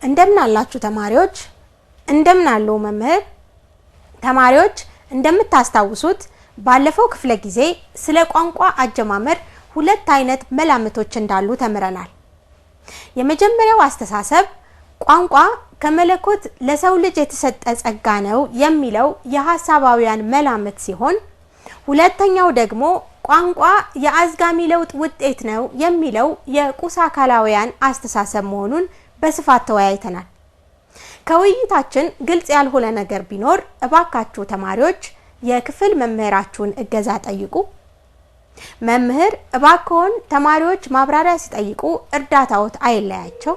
እንደምን አላችሁ ተማሪዎች እንደምን አሉ መምህር ተማሪዎች እንደምታስታውሱት ባለፈው ክፍለ ጊዜ ስለ ቋንቋ አጀማመር ሁለት አይነት መላምቶች እንዳሉ ተምረናል የመጀመሪያው አስተሳሰብ ቋንቋ ከመለኮት ለሰው ልጅ የተሰጠ ጸጋ ነው የሚለው የሐሳባውያን መላምት ሲሆን ሁለተኛው ደግሞ ቋንቋ የአዝጋሚ ለውጥ ውጤት ነው የሚለው የቁሳካላውያን አስተሳሰብ መሆኑን በስፋት ተወያይተናል ከውይይታችን ግልጽ ያልሆነ ነገር ቢኖር እባካችሁ ተማሪዎች የክፍል መምህራችሁን እገዛ ጠይቁ መምህር እባክዎን ተማሪዎች ማብራሪያ ሲጠይቁ እርዳታዎት አይለያቸው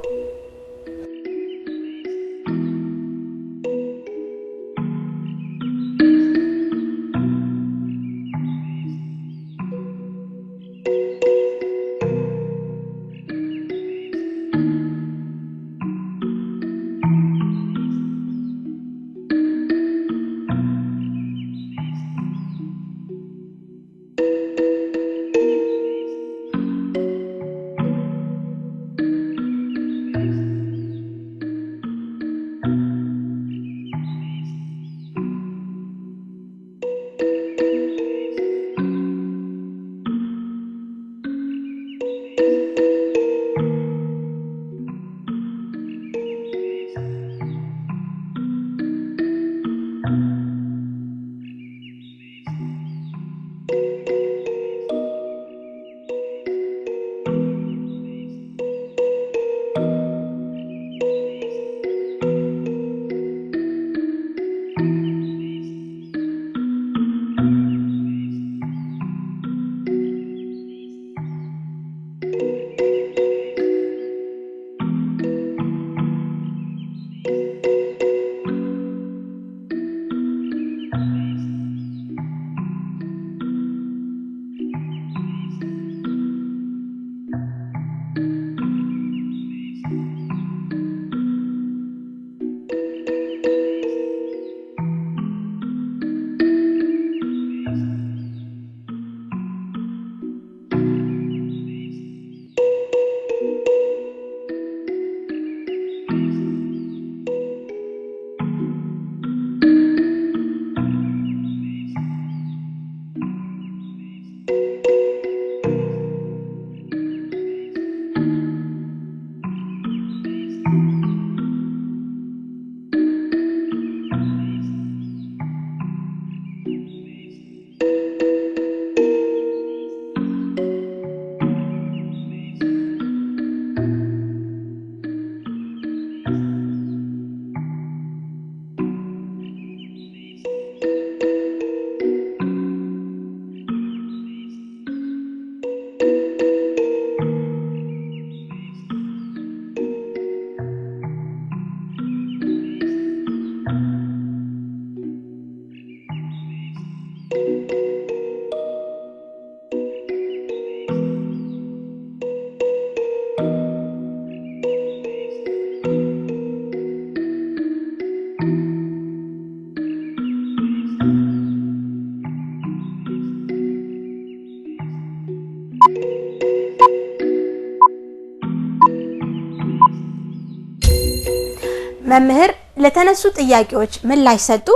መምህር ለተነሱ ጥያቄዎች ምላሽ ሰጡ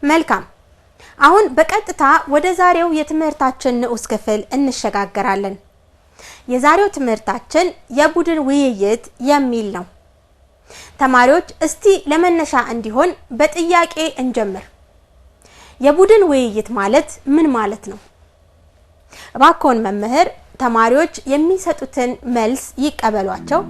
መልካም አሁን በቀጥታ ወደ ዛሬው የትምህርታችን ንዑስ ክፍል እንሸጋገራለን የዛሬው ትምህርታችን የቡድን ውይይት የሚል ነው ተማሪዎች እስቲ ለመነሻ እንዲሆን በጥያቄ እንጀምር የቡድን ውይይት ማለት ምን ማለት ነው እባክዎን መምህር ተማሪዎች የሚሰጡትን መልስ ይቀበሏቸው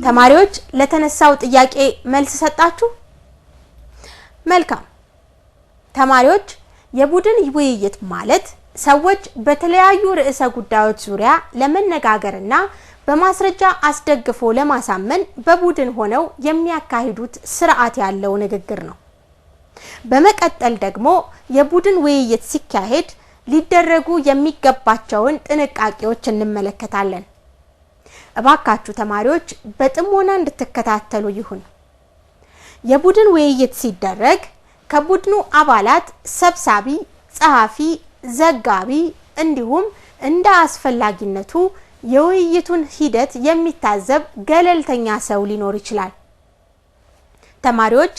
ተማሪዎች ለተነሳው ጥያቄ መልስ ሰጣችሁ መልካም ተማሪዎች የቡድን ውይይት ማለት ሰዎች በተለያዩ ርዕሰ ጉዳዮች ዙሪያ ለመነጋገርና በማስረጃ አስደግፎ ለማሳመን በቡድን ሆነው የሚያካሂዱት ስርዓት ያለው ንግግር ነው በመቀጠል ደግሞ የቡድን ውይይት ሲካሄድ ሊደረጉ የሚገባቸውን ጥንቃቄዎች እንመለከታለን እባካችሁ ተማሪዎች በጥሞና እንድትከታተሉ ይሁን የቡድን ውይይት ሲደረግ ከቡድኑ አባላት ሰብሳቢ ጸሐፊ ዘጋቢ እንዲሁም እንደ አስፈላጊነቱ የውይይቱን ሂደት የሚታዘብ ገለልተኛ ሰው ሊኖር ይችላል ተማሪዎች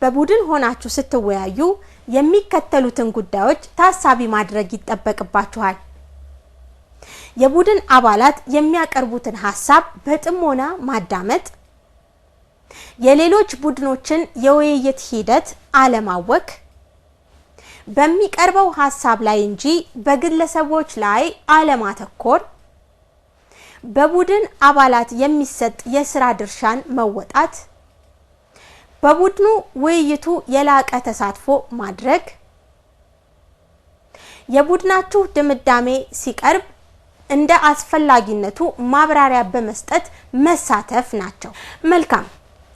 በቡድን ሆናችሁ ስትወያዩ የሚከተሉትን ጉዳዮች ታሳቢ ማድረግ ይጠበቅባችኋል የቡድን አባላት የሚያቀርቡትን ሐሳብ በጥሞና ማዳመጥ የሌሎች ቡድኖችን የውይይት ሂደት አለማወክ በሚቀርበው ሐሳብ ላይ እንጂ በግለሰቦች ላይ አለማተኮር በቡድን አባላት የሚሰጥ የሥራ ድርሻን መወጣት በቡድኑ ውይይቱ የላቀ ተሳትፎ ማድረግ የቡድናችሁ ድምዳሜ ሲቀርብ እንደ አስፈላጊነቱ ማብራሪያ በመስጠት መሳተፍ ናቸው መልካም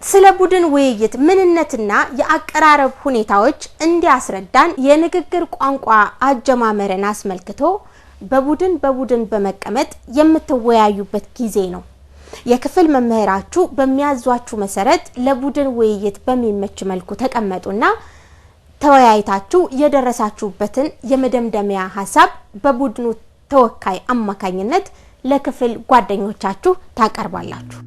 ስለ ቡድን ውይይት ምንነትና የአቀራረብ ሁኔታዎች እንዲያስረዳን የንግግር ቋንቋ አጀማመርን አስመልክቶ በቡድን በመቀመጥ የምትወያዩበት ጊዜ ነው የክፍል መምህራችሁ በሚያዟችሁ መሰረት ለቡድን ውይይት በሚመች መልኩ ተቀመጡና ተወያይታችሁ የደረሳችሁበትን የመደምደሚያ ሐሳብ በቡድኑ ተወካይ አማካኝነት ለክፍል ጓደኞቻችሁ ታቀርባላችሁ።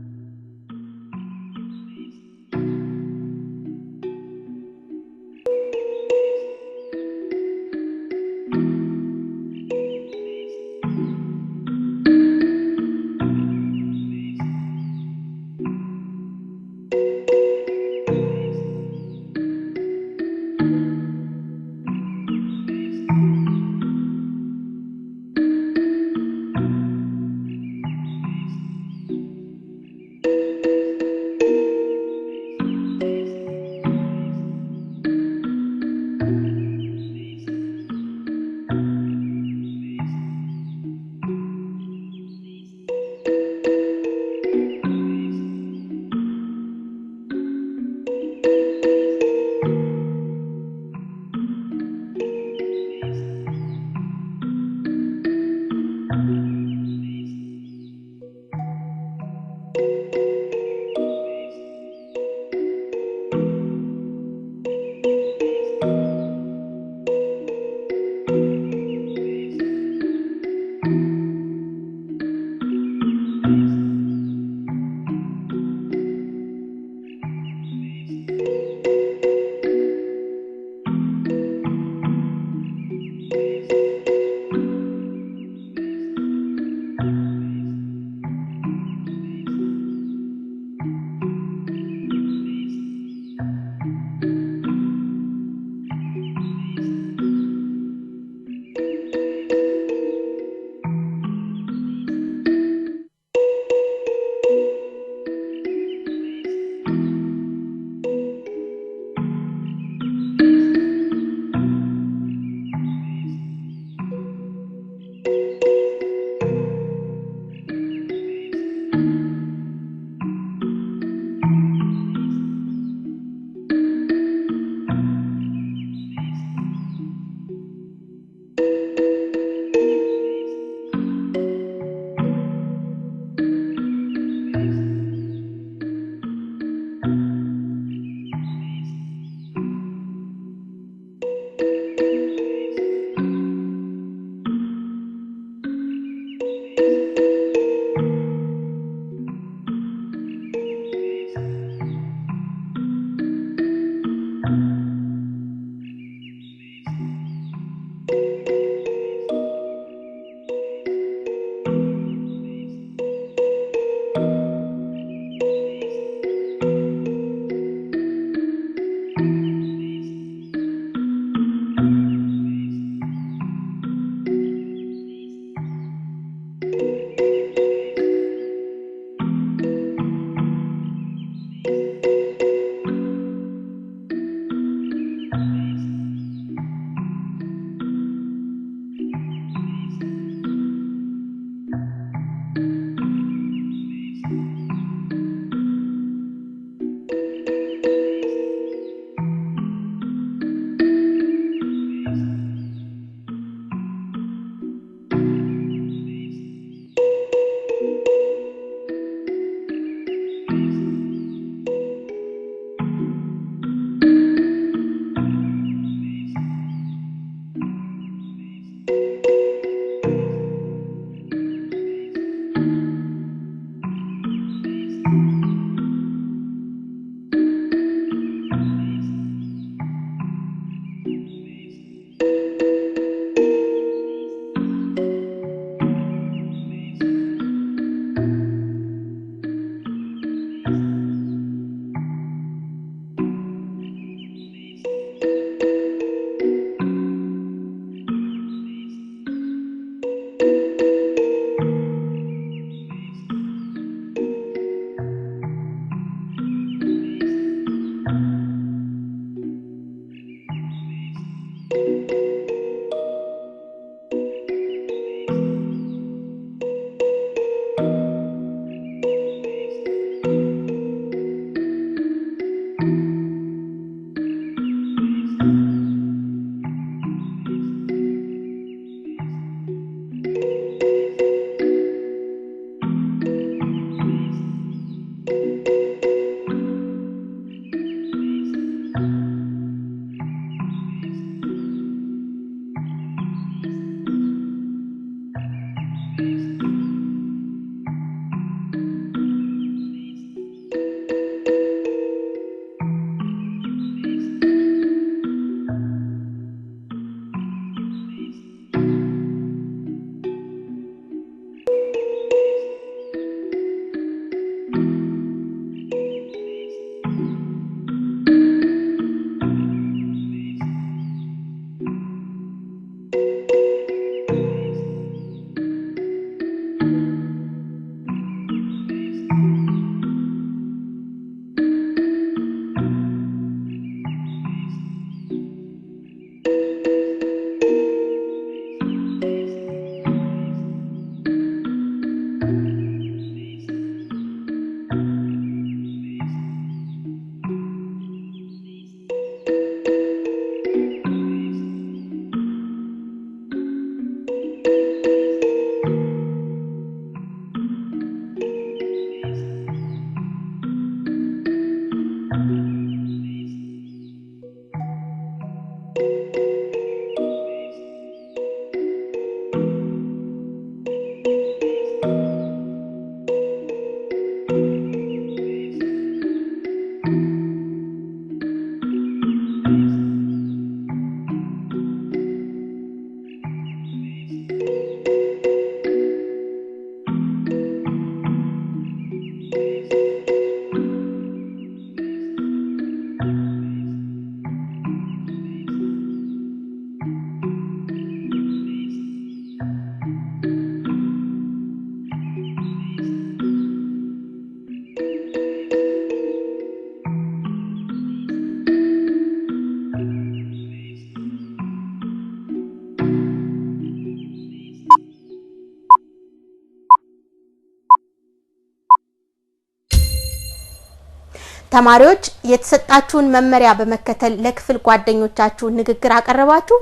ተማሪዎች የተሰጣችሁን መመሪያ በመከተል ለክፍል ጓደኞቻችሁ ንግግር አቀረባችሁ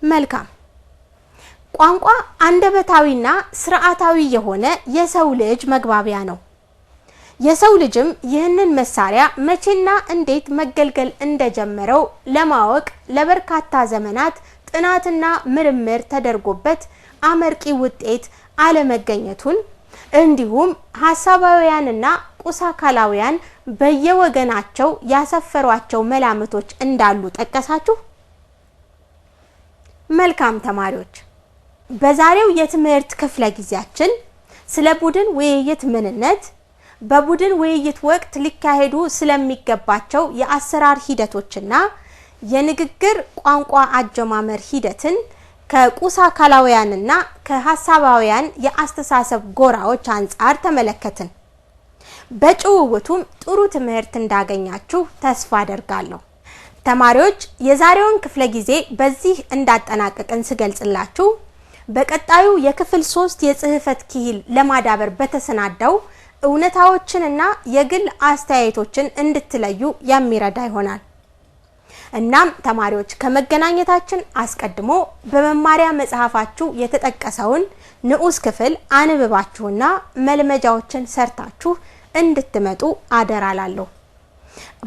መልካም ቋንቋ አንደበታዊና ስርዓታዊ የሆነ የሰው ልጅ መግባቢያ ነው የሰው ልጅም ይህንን መሳሪያ መቼና እንዴት መገልገል እንደጀመረው ለማወቅ ለበርካታ ዘመናት ጥናትና ምርምር ተደርጎበት አመርቂ ውጤት አለመገኘቱን እንዲሁም ሐሳባውያንና ቁሳካላውያን በየወገናቸው ያሰፈሯቸው መላምቶች እንዳሉ ጠቀሳችሁ መልካም ተማሪዎች በዛሬው የትምህርት ክፍለ ጊዜያችን ስለ ቡድን ውይይት ምንነት በቡድን ውይይት ወቅት ሊካሄዱ ስለሚገባቸው የአሰራር ሂደቶችና የንግግር ቋንቋ አጀማመር ሂደትን ከቁሳካላውያንና ከሐሳባውያን የአስተሳሰብ ጎራዎች አንፃር ተመለከትን በጭውውቱም ጥሩ ትምህርት እንዳገኛችሁ ተስፋ አደርጋለሁ ተማሪዎች የዛሬውን ክፍለ ጊዜ በዚህ እንዳጠናቀቅን ስገልጽላችሁ በቀጣዩ የክፍል 3 የጽህፈት ክሂል ለማዳበር በተሰናዳው እውነታዎችንና የግል አስተያየቶችን እንድትለዩ የሚረዳ ይሆናል እናም ተማሪዎች ከመገናኘታችን አስቀድሞ በመማሪያ መጽሐፋችሁ የተጠቀሰውን ንዑስ ክፍል አንብባችሁና መልመጃዎችን ሰርታችሁ እንድትመጡ አደራላለሁ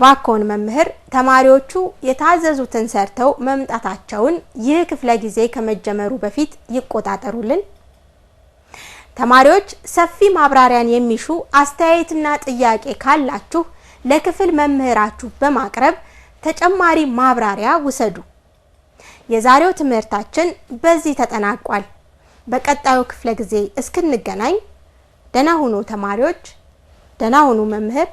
ባኮን መምህር ተማሪዎቹ የታዘዙትን ሰርተው መምጣታቸውን ይህ ክፍለ ጊዜ ከመጀመሩ በፊት ይቆጣጠሩልን ተማሪዎች ሰፊ ማብራሪያን የሚሹ አስተያየትና ጥያቄ ካላችሁ ለክፍል መምህራችሁ በማቅረብ ተጨማሪ ማብራሪያ ውሰዱ የዛሬው ትምህርታችን በዚህ ተጠናቋል በቀጣዩ ክፍለ ጊዜ እስክንገናኝ ደህና ሁኑ ተማሪዎች ደህና ሁኑ መምህር